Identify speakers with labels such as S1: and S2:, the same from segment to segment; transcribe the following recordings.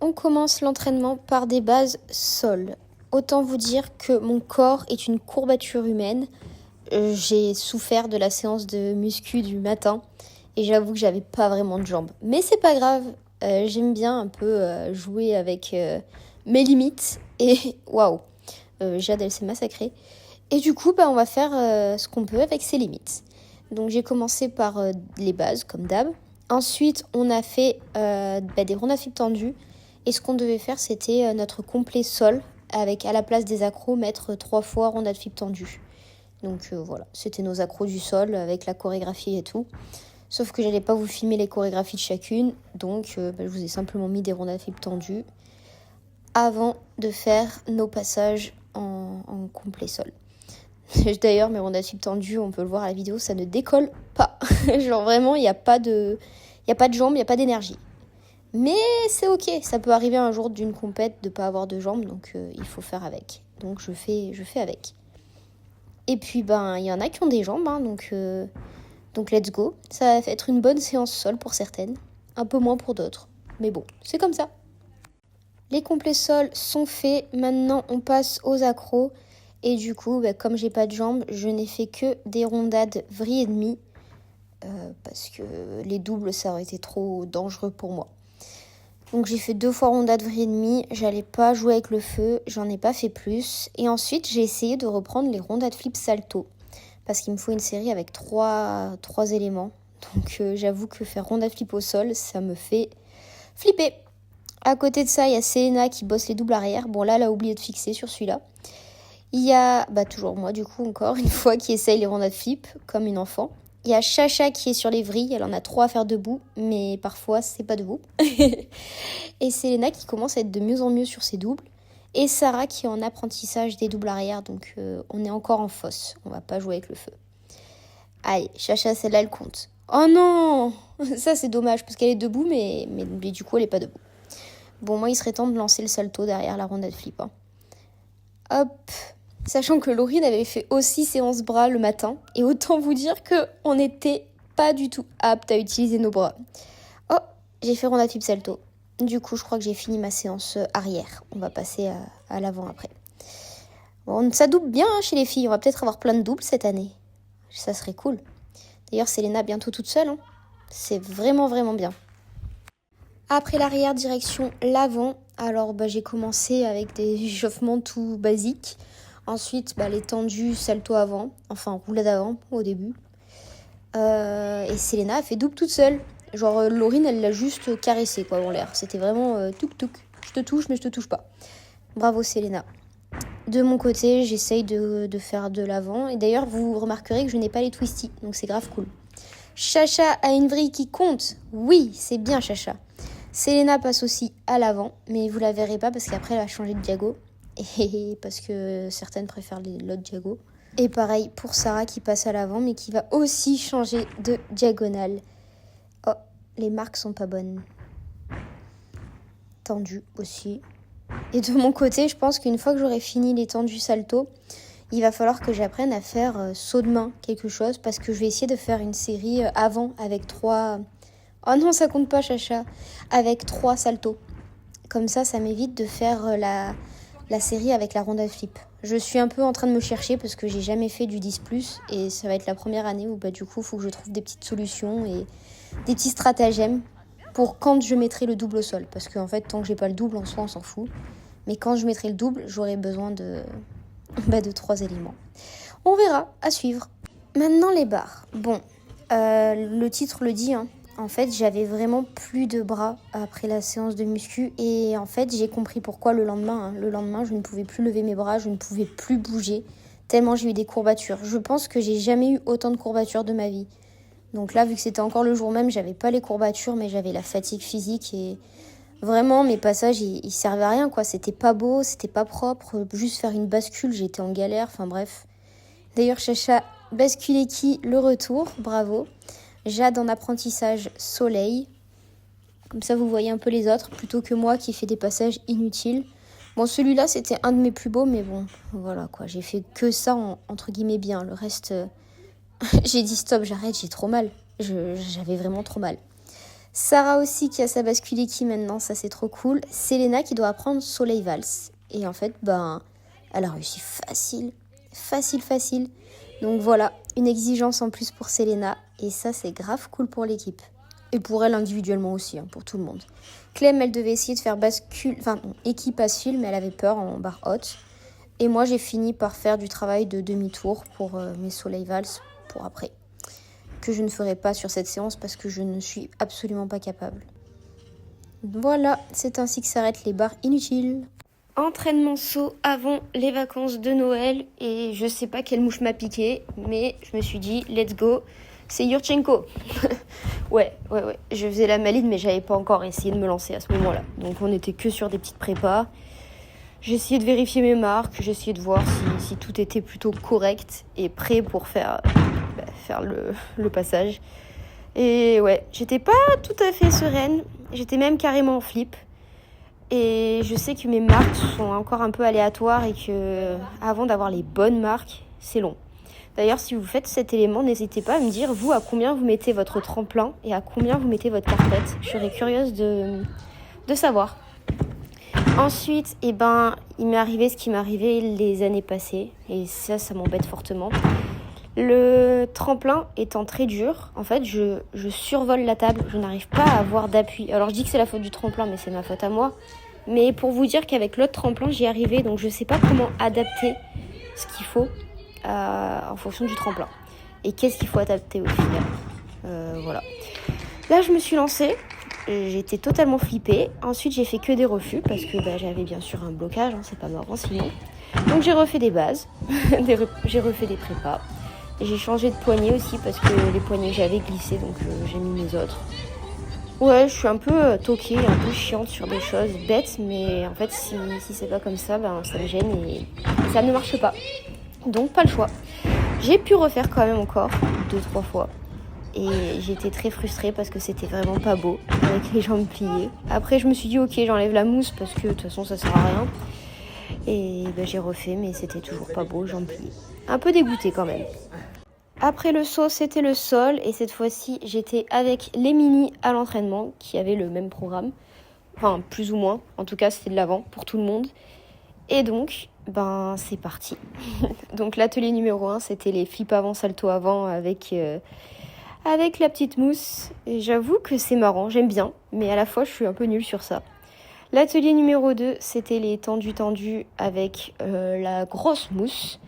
S1: On commence l'entraînement par des bases sol. Autant vous dire que mon corps est une courbature humaine. J'ai souffert de la séance de muscu du matin et j'avoue que j'avais pas vraiment de jambes. Mais c'est pas grave, j'aime bien un peu jouer avec mes limites et waouh, Jade elle s'est massacrée. Et du coup, on va faire ce qu'on peut avec ses limites. Donc j'ai commencé par les bases comme d'hab. Ensuite, on a fait des rondes à fibres tendues. Et ce qu'on devait faire, c'était notre complet sol, avec à la place des accros, mettre 3 fois ronde à fibres tendues. Donc voilà, c'était nos accros du sol, avec la chorégraphie et tout. Sauf que j'allais pas vous filmer les chorégraphies de chacune, donc je vous ai simplement mis des rondes à fibres tendues avant de faire nos passages en complet sol. D'ailleurs, mes rondes à fibres tendues, on peut le voir à la vidéo, ça ne décolle pas. Genre vraiment, il n'y a pas de jambes, il n'y a pas d'énergie. Mais c'est ok, ça peut arriver un jour d'une compète de ne pas avoir de jambes, donc il faut faire avec. Donc je fais avec. Et puis il y en a qui ont des jambes, donc let's go. Ça va être une bonne séance sol pour certaines, un peu moins pour d'autres. Mais bon, c'est comme ça. Les complets sols sont faits, maintenant on passe aux accros. Et du coup, comme j'ai pas de jambes, je n'ai fait que des rondades vrille et demi. Parce que les doubles, ça aurait été trop dangereux pour moi. Donc j'ai fait 2 fois rondade vrille et demi, j'allais pas jouer avec le feu, j'en ai pas fait plus. Et ensuite j'ai essayé de reprendre les rondades flip salto. Parce qu'il me faut une série avec 3 éléments. Donc j'avoue que faire rondade flip au sol, ça me fait flipper. À côté de ça, il y a Selena qui bosse les doubles arrière. Bon là, elle a oublié de fixer sur celui-là. Il y a, toujours moi du coup encore une fois, qui essaye les rondades flip comme une enfant. Il y a Chacha qui est sur les vrilles, elle en a 3 à faire debout, mais parfois c'est pas debout. Et Selena qui commence à être de mieux en mieux sur ses doubles. Et Sarah qui est en apprentissage des doubles arrière, donc on est encore en fosse, on va pas jouer avec le feu. Allez, Chacha, celle-là elle compte. Oh non, ça c'est dommage parce qu'elle est debout, mais du coup elle est pas debout. Bon, moi il serait temps de lancer le salto derrière la rondade flip. Hop. Sachant que Laurine avait fait aussi séance bras le matin. Et autant vous dire qu'on n'était pas du tout apte à utiliser nos bras. Oh, j'ai fait rondade flip salto. Du coup, je crois que j'ai fini ma séance arrière. On va passer à l'avant après. Bon, ça double bien chez les filles. On va peut-être avoir plein de doubles cette année. Ça serait cool. D'ailleurs, Selena bientôt toute seule. C'est vraiment, vraiment bien. Après l'arrière, direction l'avant. Alors, j'ai commencé avec des échauffements tout basiques. Ensuite, les tendus salto avant, enfin roulade avant au début. Et Selena a fait double toute seule. Genre Laurine, elle l'a juste caressé quoi en l'air. C'était vraiment touk touk. Je te touche mais je te touche pas. Bravo Selena. De mon côté, j'essaye de faire de l'avant. Et d'ailleurs, vous remarquerez que je n'ai pas les twisties. Donc c'est grave cool. Chacha a une vrille qui compte. Oui, c'est bien Chacha. Selena passe aussi à l'avant. Mais vous la verrez pas parce qu'après elle va changer de diago. Et parce que certaines préfèrent l'autre diago. Et pareil pour Sarah qui passe à l'avant mais qui va aussi changer de diagonale. Oh, les marques sont pas bonnes. Tendu aussi. Et de mon côté, je pense qu'une fois que j'aurai fini les tendus salto, il va falloir que j'apprenne à faire saut de main, quelque chose, parce que je vais essayer de faire une série avant avec 3... Oh non, ça compte pas, Chacha. Avec 3 saltos. Comme ça m'évite de faire la série avec la rondade flip. Je suis un peu en train de me chercher parce que j'ai jamais fait du 10+, et ça va être la première année où du coup il faut que je trouve des petites solutions et des petits stratagèmes pour quand je mettrai le double au sol. Parce qu'en fait, tant que j'ai pas le double, en soi on s'en fout. Mais quand je mettrai le double, j'aurai besoin de 3 éléments. On verra, à suivre. Maintenant les barres. Bon, le titre le dit, En fait, j'avais vraiment plus de bras après la séance de muscu et en fait, j'ai compris pourquoi le lendemain. Le lendemain, je ne pouvais plus lever mes bras, je ne pouvais plus bouger, tellement j'ai eu des courbatures. Je pense que j'ai jamais eu autant de courbatures de ma vie. Donc là, vu que c'était encore le jour même, j'avais pas les courbatures, mais j'avais la fatigue physique et vraiment, mes passages, ils servaient à rien, quoi. C'était pas beau, c'était pas propre. Juste faire une bascule, j'étais en galère, enfin bref. D'ailleurs, Chacha basculé qui le retour, bravo. Jade en apprentissage soleil. Comme ça, vous voyez un peu les autres, plutôt que moi qui fais des passages inutiles. Bon, celui-là, c'était un de mes plus beaux, mais bon, voilà quoi. J'ai fait que ça, entre guillemets, bien. Le reste, j'ai dit stop, j'arrête, j'ai trop mal. J'avais vraiment trop mal. Sarah aussi qui a sa bascule qui maintenant, ça c'est trop cool. Selena qui doit apprendre Soleil Valse. Et en fait, elle a réussi facile. Facile. Donc voilà, une exigence en plus pour Selena. Et ça, c'est grave cool pour l'équipe. Et pour elle individuellement aussi, pour tout le monde. Clem, elle devait essayer de faire équipe facile, mais elle avait peur en barre haute. Et moi, j'ai fini par faire du travail de demi-tour pour mes Soleil Valse pour après. Que je ne ferai pas sur cette séance parce que je ne suis absolument pas capable. Voilà, c'est ainsi que s'arrêtent les barres inutiles. Entraînement saut avant les vacances de Noël et je sais pas quelle mouche m'a piqué, mais je me suis dit let's go, c'est Yurchenko. ouais, je faisais la maline mais j'avais pas encore essayé de me lancer à ce moment-là. Donc on était que sur des petites prépas. J'ai essayé de vérifier mes marques, j'ai essayé de voir si tout était plutôt correct et prêt pour faire le passage. Et ouais, j'étais pas tout à fait sereine, j'étais même carrément en flip. Et je sais que mes marques sont encore un peu aléatoires et que avant d'avoir les bonnes marques, c'est long. D'ailleurs, si vous faites cet élément, n'hésitez pas à me dire, vous, à combien vous mettez votre tremplin et à combien vous mettez votre carpette. Je serais curieuse de savoir. Ensuite, il m'est arrivé ce qui m'est arrivé les années passées. Et ça m'embête fortement. Le tremplin étant très dur, en fait, je survole la table. Je n'arrive pas à avoir d'appui. Alors, je dis que c'est la faute du tremplin, mais c'est ma faute à moi. Mais pour vous dire qu'avec l'autre tremplin, j'y arrivais. Donc, je ne sais pas comment adapter ce qu'il faut en fonction du tremplin. Et qu'est-ce qu'il faut adapter au final. Voilà. Là, je me suis lancée. J'étais totalement flippée. Ensuite, j'ai fait que des refus parce que j'avais bien sûr un blocage. C'est pas marrant sinon. Donc, j'ai refait des bases. J'ai refait des prépas. Et j'ai changé de poignée aussi parce que les poignées que j'avais glissé. Donc, j'ai mis mes autres. Ouais, je suis un peu toquée, un peu chiante sur des choses bêtes. Mais en fait, si c'est pas comme ça, ça me gêne et ça ne marche pas. Donc, pas le choix. J'ai pu refaire quand même encore 2-3 fois. Et j'étais très frustrée parce que c'était vraiment pas beau avec les jambes pliées. Après je me suis dit ok, j'enlève la mousse parce que de toute façon ça sert à rien. Et j'ai refait mais c'était toujours pas beau, jambes pliées. Un peu dégoûtée quand même. Après le saut, c'était le sol et cette fois-ci j'étais avec les mini à l'entraînement qui avaient le même programme. Enfin plus ou moins, en tout cas c'était de l'avant pour tout le monde. Et donc c'est parti. Donc l'atelier numéro 1 c'était les flips avant, salto avant avec la petite mousse. Et j'avoue que c'est marrant, j'aime bien, mais à la fois je suis un peu nulle sur ça. L'atelier numéro 2, c'était les tendus avec la grosse mousse.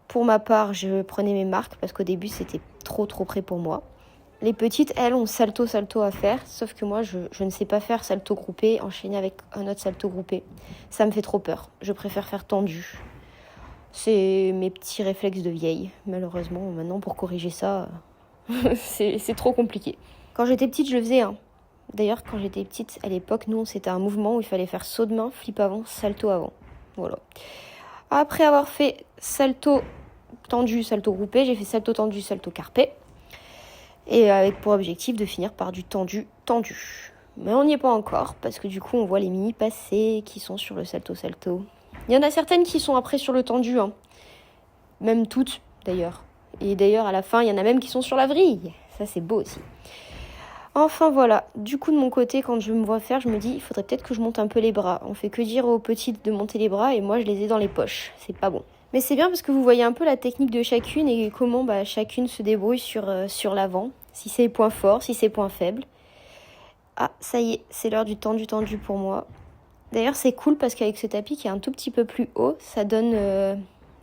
S1: Pour ma part, je prenais mes marques parce qu'au début c'était trop près pour moi. Les petites, elles, ont salto à faire, sauf que moi je ne sais pas faire salto groupé enchaîné avec un autre salto groupé. Ça me fait trop peur, je préfère faire tendu. C'est mes petits réflexes de vieille, malheureusement. Maintenant pour corriger ça... c'est trop compliqué. Quand j'étais petite, je le faisais. D'ailleurs, quand j'étais petite, à l'époque, nous, c'était un mouvement où il fallait faire saut de main, flip avant, salto avant. Voilà. Après avoir fait salto tendu, salto groupé, j'ai fait salto tendu, salto carpé. Et avec pour objectif de finir par du tendu. Mais on n'y est pas encore, parce que du coup, on voit les mini passer qui sont sur le salto. Il y en a certaines qui sont après sur le tendu. Même toutes, d'ailleurs. Et d'ailleurs, à la fin, il y en a même qui sont sur la vrille. Ça, c'est beau aussi. Enfin, voilà. Du coup, de mon côté, quand je me vois faire, je me dis, il faudrait peut-être que je monte un peu les bras. On fait que dire aux petites de monter les bras et moi, je les ai dans les poches. C'est pas bon. Mais c'est bien parce que vous voyez un peu la technique de chacune et comment chacune se débrouille sur l'avant. Si c'est points forts, si c'est points faibles. Ah, ça y est, c'est l'heure du tendu pour moi. D'ailleurs, c'est cool parce qu'avec ce tapis qui est un tout petit peu plus haut, ça donne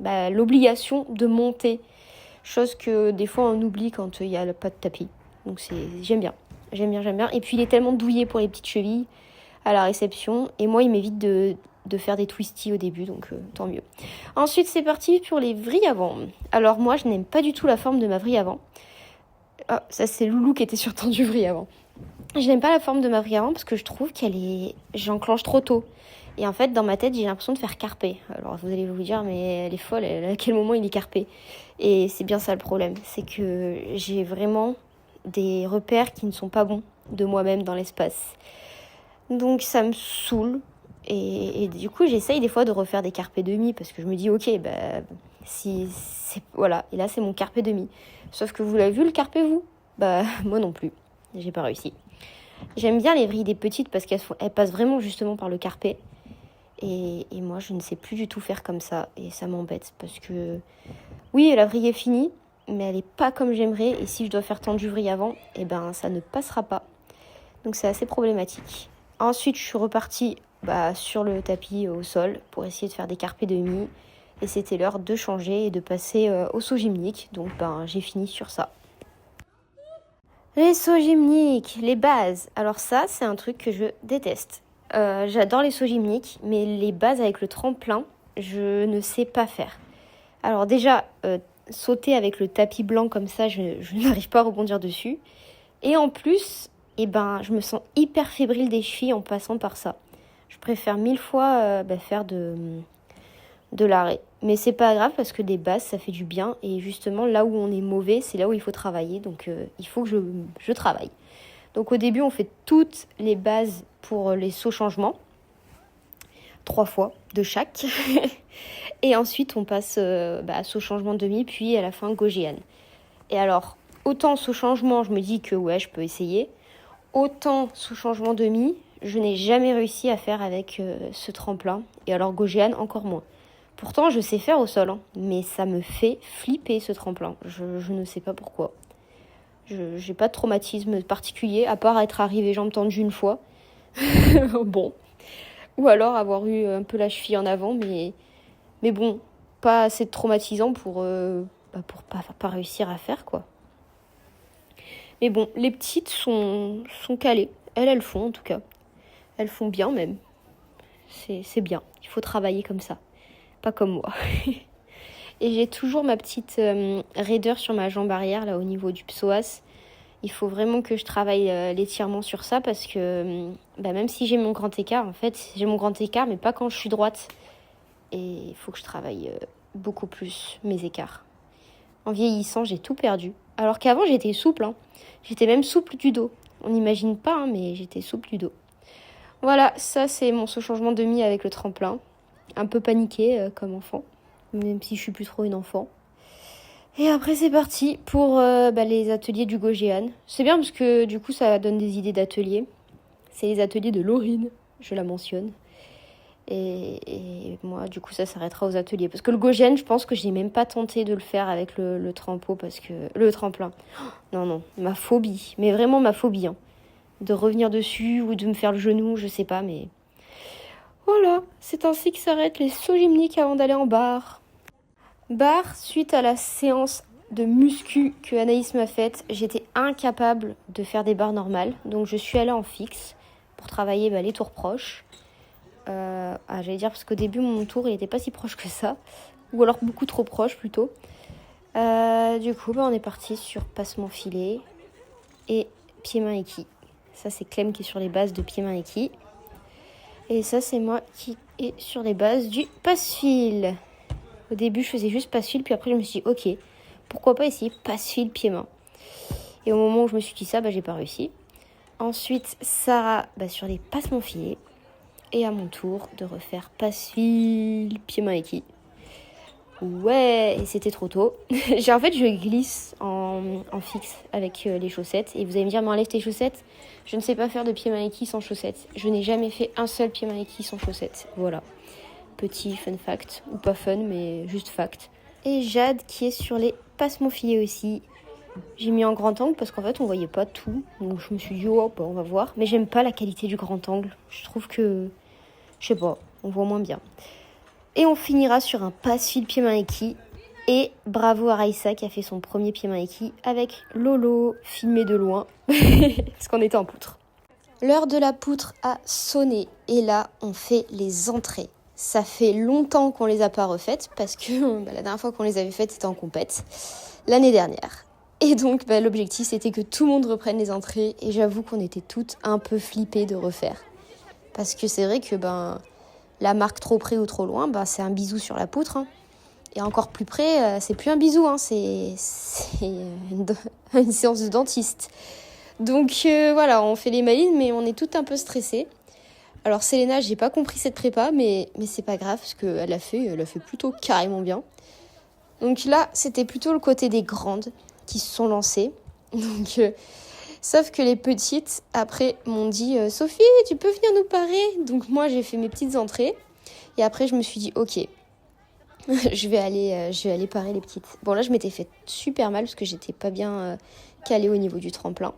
S1: l'obligation de monter. Chose que des fois on oublie quand il n'y a pas de tapis. Donc j'aime bien. Et puis il est tellement douillé pour les petites chevilles à la réception. Et moi il m'évite de faire des twisties au début, donc tant mieux. Ensuite c'est parti pour les vrilles avant. Alors moi je n'aime pas du tout la forme de ma vrille avant. Ah, ça c'est Loulou qui était sur tendu vrille avant. Je n'aime pas la forme de ma vrille avant parce que je trouve j'enclenche trop tôt. Et en fait, dans ma tête, j'ai l'impression de faire carpé. Alors, vous allez vous dire, mais elle est folle, à quel moment il est carpé? Et c'est bien ça le problème, c'est que j'ai vraiment des repères qui ne sont pas bons de moi-même dans l'espace. Donc, ça me saoule. Et du coup, j'essaye des fois de refaire des carpé demi parce que je me dis, ok, voilà. Et là, c'est mon carpé demi. Sauf que vous l'avez vu, le carpé, vous? Moi non plus. J'ai pas réussi. J'aime bien les vrilles des petites parce elles passent vraiment justement par le carpé. Et moi, je ne sais plus du tout faire comme ça. Et ça m'embête parce que, oui, la vrille est finie, mais elle n'est pas comme j'aimerais. Et si je dois faire tendre du vrille avant, eh ben, ça ne passera pas. Donc c'est assez problématique. Ensuite, je suis repartie sur le tapis au sol pour essayer de faire des carpés demi. Et c'était l'heure de changer et de passer au saut gymnique. Donc j'ai fini sur ça. Les sauts gymniques, les bases. Alors ça, c'est un truc que je déteste. J'adore les sauts gymniques, mais les bases avec le tremplin, je ne sais pas faire. Alors déjà, sauter avec le tapis blanc comme ça, je n'arrive pas à rebondir dessus. Et en plus, je me sens hyper fébrile des chevilles en passant par ça. Je préfère 1000 fois faire de l'arrêt. Mais c'est pas grave parce que des bases, ça fait du bien. Et justement, là où on est mauvais, c'est là où il faut travailler. Donc il faut que je travaille. Donc au début, on fait toutes les bases pour les sauts changements. 3 fois de chaque. Et ensuite, on passe saut changement demi, puis à la fin, Gaugian. Et alors, autant saut changement, je me dis que ouais, je peux essayer. Autant saut changement demi, je n'ai jamais réussi à faire avec ce tremplin. Et alors, Gaugian, encore moins. Pourtant, je sais faire au sol, hein, mais ça me fait flipper ce tremplin. Je ne sais pas pourquoi. Je n'ai pas de traumatisme particulier, à part être arrivée jambes tendues une fois. Bon. Ou alors avoir eu un peu la cheville en avant, mais bon, pas assez de traumatisant pour pas réussir à faire, quoi. Mais bon, les petites sont calées. Elles font, en tout cas. Elles font bien, même. C'est bien. Il faut travailler comme ça. Pas comme moi. Et j'ai toujours ma petite raideur sur ma jambe arrière, là, au niveau du psoas. Il faut vraiment que je travaille l'étirement sur ça parce que même si j'ai mon grand écart, en fait, j'ai mon grand écart, mais pas quand je suis droite. Et il faut que je travaille beaucoup plus mes écarts. En vieillissant, j'ai tout perdu. Alors qu'avant, j'étais souple. Hein. J'étais même souple du dos. On n'imagine pas, hein, mais j'étais souple du dos. Voilà, ça c'est mon saut changement demi avec le tremplin. Un peu paniqué comme enfant, même si je suis plus trop une enfant. Et après c'est parti pour les ateliers du Gaugian. C'est bien parce que du coup ça donne des idées d'ateliers. C'est les ateliers de Laurine, je la mentionne. Et moi du coup ça s'arrêtera aux ateliers. Parce que le Gaugian, je pense que je n'ai même pas tenté de le faire avec le trempeau parce que. Le tremplin. Non, ma phobie. Mais vraiment ma phobie. Hein. De revenir dessus ou de me faire le genou, je sais pas, mais. Voilà, c'est ainsi que s'arrêtent les sauts gymniques avant d'aller en bar. Bar, suite à la séance de muscu que Anaïs m'a faite, j'étais incapable de faire des barres normales. Donc je suis allée en fixe pour travailler les tours proches. J'allais dire parce qu'au début mon tour il n'était pas si proche que ça. Ou alors beaucoup trop proche plutôt. Du coup on est parti sur passement filet et pied-main équille. Ça c'est Clem qui est sur les bases de pied-main équille. Et ça c'est moi qui est sur les bases du passe-fil. Au début, je faisais juste passe-fil, puis après, je me suis dit, ok, pourquoi pas essayer passe-fil pied-main. Et au moment où je me suis dit ça, j'ai pas réussi. Ensuite, Sarah, sur les passements filets. Et à mon tour, de refaire passe-fil pied-main équille. Ouais, et c'était trop tôt. En fait, je glisse en fixe avec les chaussettes. Et vous allez me dire, mais enlève tes chaussettes. Je ne sais pas faire de pied-main équille sans chaussettes. Je n'ai jamais fait un seul pied-main équille sans chaussettes. Voilà. Petit fun fact, ou pas fun, mais juste fact. Et Jade qui est sur les passements filets aussi. J'ai mis en grand angle parce qu'en fait on voyait pas tout. Donc je me suis dit, on va voir. Mais j'aime pas la qualité du grand angle. Je trouve que, je sais pas, on voit moins bien. Et on finira sur un passe-fil pied-main équille. Et bravo à Raissa qui a fait son premier pied-main équille avec Lolo, filmé de loin. Parce qu'on était en poutre. L'heure de la poutre a sonné. Et là, on fait les entrées. Ça fait longtemps qu'on les a pas refaites parce que la dernière fois qu'on les avait faites, c'était en compète, l'année dernière. Et donc, l'objectif, c'était que tout le monde reprenne les entrées. Et j'avoue qu'on était toutes un peu flippées de refaire. Parce que c'est vrai que la marque trop près ou trop loin, c'est un bisou sur la poutre. Hein. Et encore plus près, c'est plus un bisou, hein, c'est une séance de dentiste. Donc voilà, on fait les malines, mais on est toutes un peu stressées. Alors Selena, j'ai pas compris cette prépa, mais c'est pas grave parce qu'elle a fait plutôt carrément bien. Donc là, c'était plutôt le côté des grandes qui se sont lancées. Donc Sauf que les petites, après, m'ont dit « Sophie, tu peux venir nous parer ?» Donc moi, j'ai fait mes petites entrées. Et après, je me suis dit « Ok, je vais aller parer les petites. » Bon, là, je m'étais fait super mal parce que j'étais pas bien calée au niveau du tremplin.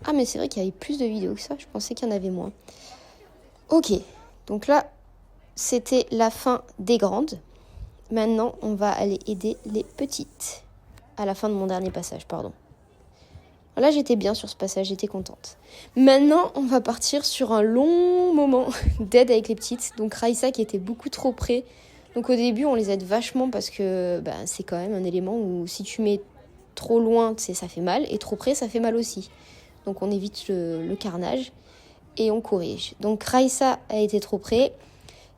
S1: Ah, mais c'est vrai qu'il y avait plus de vidéos que ça. Je pensais qu'il y en avait moins. Ok, donc là, c'était la fin des grandes. Maintenant, on va aller aider les petites. À la fin de mon dernier passage, pardon. Là, j'étais bien sur ce passage, j'étais contente. Maintenant, on va partir sur un long moment d'aide avec les petites. Donc, Raïssa qui était beaucoup trop près. Donc, au début, on les aide vachement parce que c'est quand même un élément où si tu mets trop loin, ça fait mal. Et trop près, ça fait mal aussi. Donc, on évite le carnage et on corrige. Donc, Raïssa a été trop près.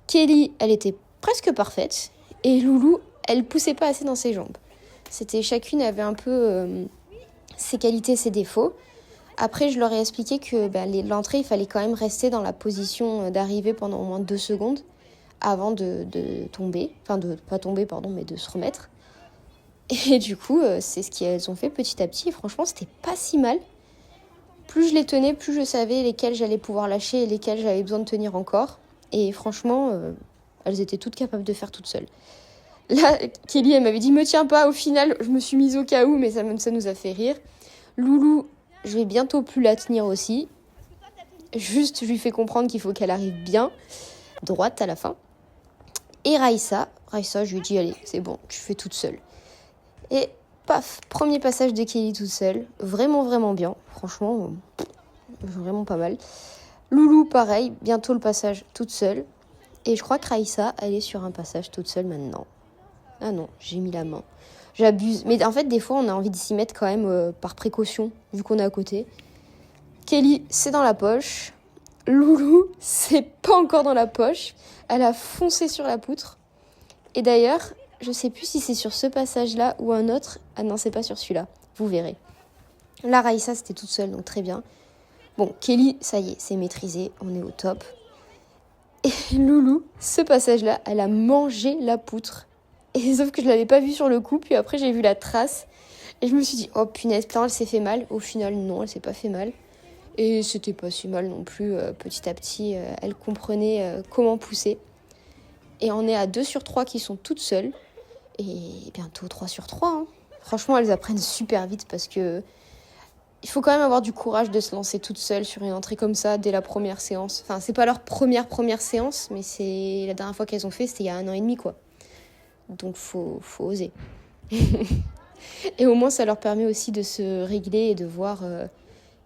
S1: Kelly, elle était presque parfaite. Et Loulou, elle poussait pas assez dans ses jambes. Chacune avait un peu ses qualités, ses défauts. Après, je leur ai expliqué que l'entrée, il fallait quand même rester dans la position d'arrivée pendant au moins 2 secondes avant de tomber. Enfin, de pas tomber, pardon, mais de se remettre. Et du coup, c'est ce qu'elles ont fait petit à petit. Et franchement, c'était pas si mal. Plus je les tenais, plus je savais lesquelles j'allais pouvoir lâcher et lesquelles j'avais besoin de tenir encore. Et franchement, elles étaient toutes capables de faire toutes seules. Là, Kelly, elle m'avait dit « Me tiens pas », au final, je me suis mise au cas où, mais ça nous a fait rire. Loulou, je vais bientôt plus la tenir aussi. Juste, je lui fais comprendre qu'il faut qu'elle arrive bien, droite à la fin. Et Raïssa, je lui ai dit « Allez, c'est bon, tu fais toute seule ». Et paf, premier passage de Kelly toute seule. Vraiment, vraiment bien. Franchement, vraiment pas mal. Loulou, pareil, bientôt le passage toute seule. Et je crois que Raïssa, elle est sur un passage toute seule maintenant. Ah non, j'ai mis la main. J'abuse. Mais en fait, des fois, on a envie de s'y mettre quand même par précaution, vu qu'on est à côté. Kelly, c'est dans la poche. Loulou, c'est pas encore dans la poche. Elle a foncé sur la poutre. Et d'ailleurs, je sais plus si c'est sur ce passage-là ou un autre. Ah non, c'est pas sur celui-là. Vous verrez. Là, Raïssa, c'était toute seule, donc très bien. Bon, Kelly, ça y est, c'est maîtrisé. On est au top. Et Loulou, ce passage-là, elle a mangé la poutre. Et sauf que je l'avais pas vue sur le coup, puis après j'ai vu la trace. Et je me suis dit, oh punaise, putain, elle s'est fait mal. Au final, non, elle s'est pas fait mal. Et c'était pas si mal non plus. Petit à petit, elle comprenait comment pousser. Et on est à 2 sur 3 qui sont toutes seules. Et bientôt 3 sur 3. Hein. Franchement, elles apprennent super vite parce que il faut quand même avoir du courage de se lancer toute seule sur une entrée comme ça dès la première séance. Enfin, c'est pas leur première séance, mais c'est la dernière fois qu'elles ont fait, c'était il y a 1 an et demi, quoi. Donc, faut oser. Et au moins, ça leur permet aussi de se régler et de voir,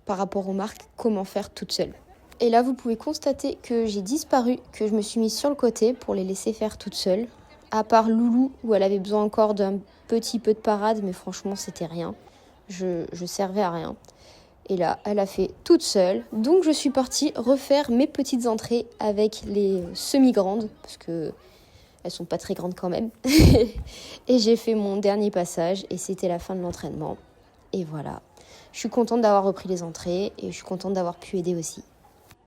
S1: par rapport aux marques, comment faire toute seule. Et là, vous pouvez constater que j'ai disparu, que je me suis mise sur le côté pour les laisser faire toutes seules. À part Loulou, où elle avait besoin encore d'un petit peu de parade, mais franchement, c'était rien. Je servais à rien. Et là, elle a fait toute seule. Donc, je suis partie refaire mes petites entrées avec les semi-grandes, parce que elles sont pas très grandes quand même. Et j'ai fait mon dernier passage et c'était la fin de l'entraînement. Et voilà. Je suis contente d'avoir repris les entrées et je suis contente d'avoir pu aider aussi.